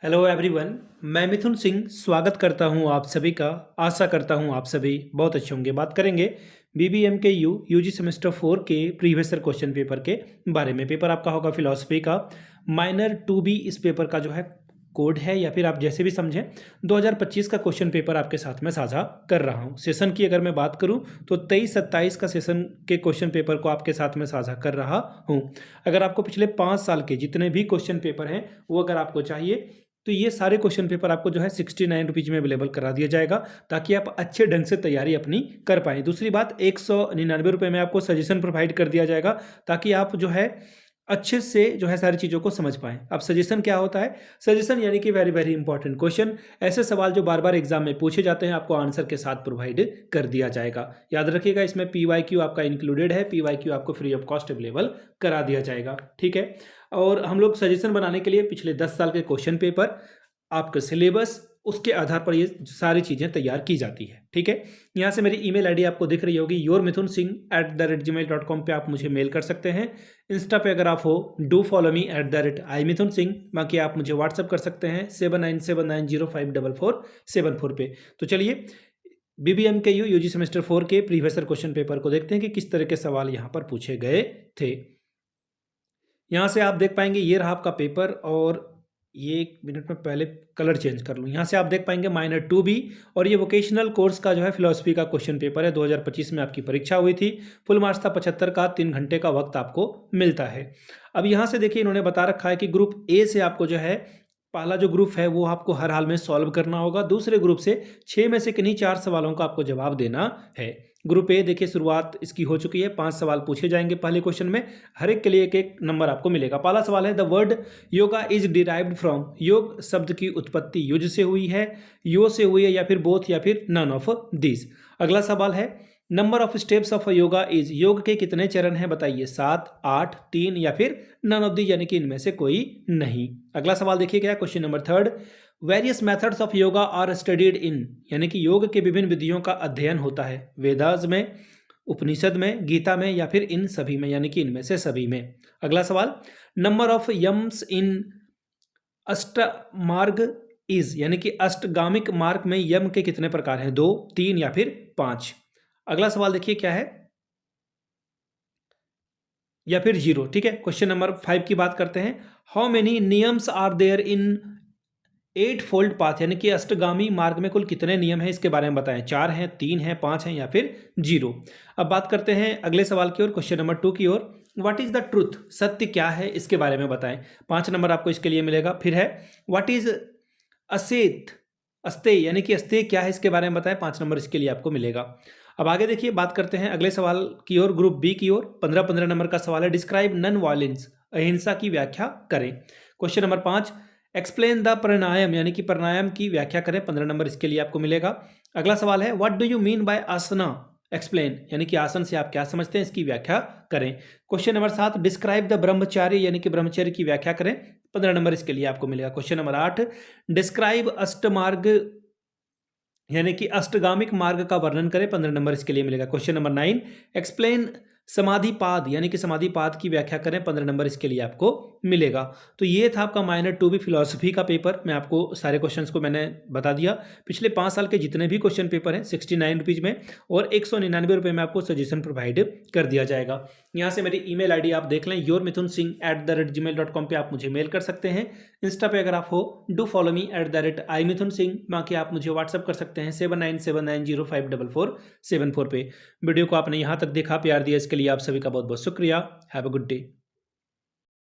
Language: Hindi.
Hello everyone. मैं मिथुन सिंह स्वागत करता हूं आप सभी का। आशा करता हूं आप सभी बहुत अच्छे होंगे। बात करेंगे बीबीएम के यूजी सेमेस्टर 4 के प्रीवियस ईयर क्वेश्चन पेपर के बारे में। पेपर आपका होगा फिलॉसफी का माइनर 2B। इस पेपर का जो है कोड है या फिर आप जैसे भी समझें 2025 का क्वेश्चन पेपर आपके साथ में साझा कर रहा हूं। सेशन की अगर मैं बात करूं तो 23-27 का सेशन के क्वेश्चन पेपर को आपके साथ में साझा कर रहा हूं। अगर आपको पिछले 5 साल के जितने भी क्वेश्चन पेपर हैं वो अगर आपको चाहिए तो ये सारे क्वेश्चन पेपर आपको जो है 69 रुपीज में अवेलेबल करा दिया जाएगा ताकि आप अच्छे ढंग से तैयारी अपनी कर पाएँ। दूसरी बात 199 रुपये में आपको सजेशन प्रोवाइड कर दिया जाएगा ताकि आप जो है अच्छे से जो है सारी चीज़ों को समझ पाएँ। अब सजेशन क्या होता है? सजेशन यानी कि वेरी वेरी इंपॉर्टेंट क्वेश्चन, ऐसे सवाल जो बार बार एग्जाम में पूछे जाते हैं आपको आंसर के साथ प्रोवाइड कर दिया जाएगा। याद रखिएगा इसमें PYQ आपका इंक्लूडेड है। PYQ आपको फ्री ऑफ कॉस्ट अवेलेबल करा दिया जाएगा, ठीक है। और हम लोग सजेशन बनाने के लिए पिछले 10 साल के क्वेश्चन पेपर, आपका सिलेबस, उसके आधार पर ये सारी चीज़ें तैयार की जाती है, ठीक है। यहाँ से मेरी ईमेल आईडी आपको दिख रही होगी yourmithunSingh@gmail.com पे आप मुझे मेल कर सकते हैं। इंस्टा पे अगर आप हो डू फॉलो मी @iMithunSingh। बाकी आप मुझे व्हाट्सअप कर सकते हैं 7979054474 पे। तो चलिए बीबीएम के यूजी सेमेस्टर 4 के प्रीवियस ईयर क्वेश्चन पेपर को देखते हैं कि किस तरह के सवाल यहाँ पर पूछे गए थे। यहाँ से आप देख पाएंगे ये रहा आपका पेपर, और ये 1 मिनट में पहले कलर चेंज कर लूँ। यहाँ से आप देख पाएंगे माइनर 2B, और ये वोकेशनल कोर्स का जो है फिलॉसफी का क्वेश्चन पेपर है। 2025 में आपकी परीक्षा हुई थी। फुल मार्क्स था 75 का। 3 घंटे का वक्त आपको मिलता है। अब यहाँ से देखिए इन्होंने बता रखा है कि ग्रुप ए से आपको जो है पहला जो ग्रुप है वो आपको हर हाल में सॉल्व करना होगा। दूसरे ग्रुप से 6 में से किन्हीं 4 सवालों का आपको जवाब देना है। ग्रुप ए देखिए शुरुआत इसकी हो चुकी है। 5 सवाल पूछे जाएंगे पहले क्वेश्चन में। हर एक के लिए एक एक नंबर आपको मिलेगा। पहला सवाल है the word yoga is derived from. योग शब्द की उत्पत्ति युज से हुई है, यो से हुई है, या फिर बोथ, या फिर नन ऑफ दिस। अगला सवाल है number of steps of yoga is. योग के कितने चरण हैं बताइए? 7, 8, 3 या फिर नन ऑफ दी यानी कि इनमें से कोई नहीं। अगला सवाल देखिए क्या, question number 3 various methods of yoga are studied in. यानी कि योग के विभिन्न विधियों का अध्ययन होता है वेदास में, उपनिषद में, गीता में, या फिर इन सभी में, यानी कि इनमें से सभी में। अगला सवाल नंबर ऑफ यम्स इन अष्टमार्ग इज। यानी कि अष्टगामिक मार्ग में यम के कितने प्रकार हैं? 2, 3 या फिर 5। अगला सवाल देखिए क्या है, या फिर 0, ठीक है। क्वेश्चन नंबर 5 की बात करते हैं। हाउ मेनी नियम्स are there in 8 fold path. यानी कि अष्टगामी मार्ग में कुल कितने नियम हैं इसके बारे में बताएं? 4 हैं, 3 हैं, 5 हैं, या फिर 0। अब बात करते हैं अगले सवाल की ओर, क्वेश्चन नंबर 2 की ओर। What is the truth. सत्य क्या है इसके बारे में बताएं। 5 नंबर आपको इसके लिए मिलेगा। फिर है व्हाट इज असेत। अस्तेय यानी कि अस्तेय क्या है इसके बारे में बताएं। 5 नंबर इसके लिए आपको मिलेगा। अब आगे देखिए बात करते हैं अगले सवाल की ओर, ग्रुप बी की ओर। 15-15 नंबर का सवाल है डिस्क्राइब नॉन वायलेंस। अहिंसा की व्याख्या करें। क्वेश्चन नंबर 5 एक्सप्लेन द प्राणायाम। यानी कि प्राणायाम की व्याख्या करें। 15 नंबर इसके लिए आपको मिलेगा। अगला सवाल है what do you mean by asana. Explain यानी कि आसन से आप क्या समझते हैं, इसकी व्याख्या करें। Question number 7 describe the ब्रह्मचार्य। यानी कि ब्रह्मचर्य की व्याख्या करें। 15 नंबर इसके लिए आपको मिलेगा। क्वेश्चन नंबर 8 डिस्क्राइब अष्टमार्ग यानी कि अष्टगामिक मार्ग का वर्णन करें। 15 नंबर इसके लिए मिलेगा। क्वेश्चन नंबर 9 एक्सप्लेन समाधिपाद। यानी कि समाधिपाद की व्याख्या करें। 15 नंबर इसके लिए आपको मिलेगा। तो ये था आपका माइनर 2B फिलॉसफी का पेपर। मैं आपको सारे क्वेश्चंस को मैंने बता दिया। पिछले 5 साल के जितने भी क्वेश्चन पेपर हैं 69 रुपीज में, और 199 रुपये में आपको सजेशन प्रोवाइड कर दिया जाएगा। यहाँ से मेरी ईमेल आईडी आप देख लें yourmithunSingh@gmail.com पे आप मुझे मेल कर सकते हैं। इंस्टा पे अगर आप हो डू फॉलो मी @iMithunSingh। बाकी आप मुझे व्हाट्सअप कर सकते हैं 7979054474 पे। वीडियो को आपने यहाँ तक देखा, प्यार दिया, इसके लिए आप सभी का बहुत बहुत शुक्रिया। Have a good day.